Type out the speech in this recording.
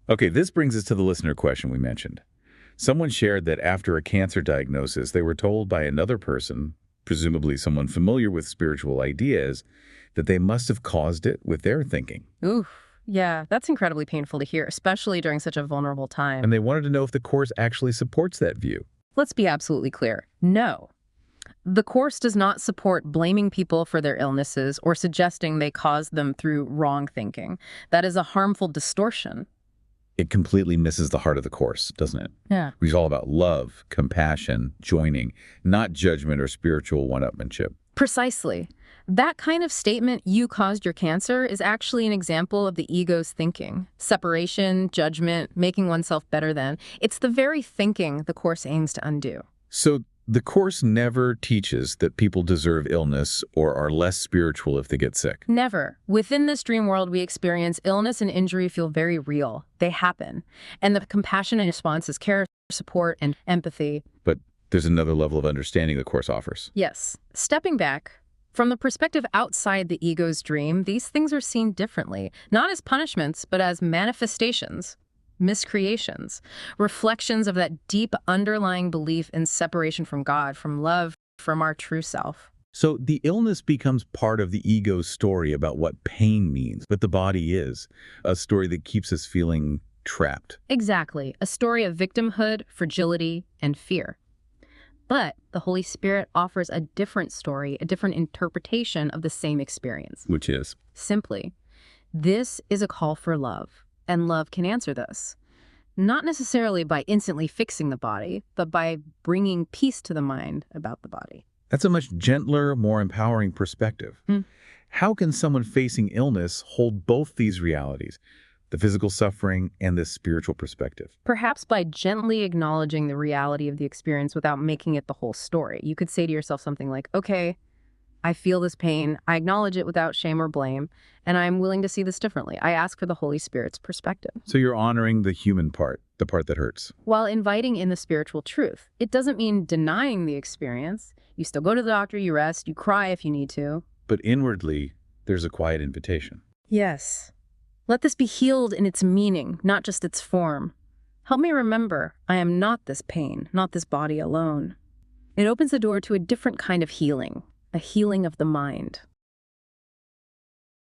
Okay, this brings us to the listener question we mentioned. Someone shared that after a cancer diagnosis, they were told by another person, presumably someone familiar with spiritual ideas, that they must have caused it with their thinking. Oof. Yeah, that's incredibly painful to hear, especially during such a vulnerable time. And they wanted to know if the Course actually supports that view. Let's be absolutely clear. No. The Course does not support blaming people for their illnesses or suggesting they caused them through wrong thinking. That is a harmful distortion. It completely misses the heart of the Course, doesn't it? Yeah. It's all about love, compassion, joining, not judgment or spiritual one-upmanship. Precisely. That kind of statement, "you caused your cancer," is actually an example of the ego's thinking. Separation, judgment, making oneself better than. It's the very thinking the Course aims to undo. So the Course never teaches that people deserve illness or are less spiritual if they get sick. Never. Within this dream world we experience, illness and injury feel very real. They happen. And the compassionate response is care, support, and empathy. But there's another level of understanding the Course offers. Yes. Stepping back, from the perspective outside the ego's dream, these things are seen differently, not as punishments, but as manifestations, miscreations, reflections of that deep underlying belief in separation from God, from love, from our true self. So the illness becomes part of the ego's story about what pain means, what the body is, a story that keeps us feeling trapped. Exactly. A story of victimhood, fragility, and fear. But the Holy Spirit offers a different story, a different interpretation of the same experience. Which is? Simply, this is a call for love, and love can answer this. Not necessarily by instantly fixing the body, but by bringing peace to the mind about the body. That's a much gentler, more empowering perspective. How can someone facing illness hold both these realities, the physical suffering and this spiritual perspective? Perhaps by gently acknowledging the reality of the experience without making it the whole story. You could say to yourself something like, okay, I feel this pain, I acknowledge it without shame or blame, and I'm willing to see this differently. I ask for the Holy Spirit's perspective. So you're honoring the human part, the part that hurts. While inviting in the spiritual truth. It doesn't mean denying the experience. You still go to the doctor, you rest, you cry if you need to. But inwardly, there's a quiet invitation. Yes. Let this be healed in its meaning, not just its form. Help me remember, I am not this pain, not this body alone. It opens the door to a different kind of healing, a healing of the mind.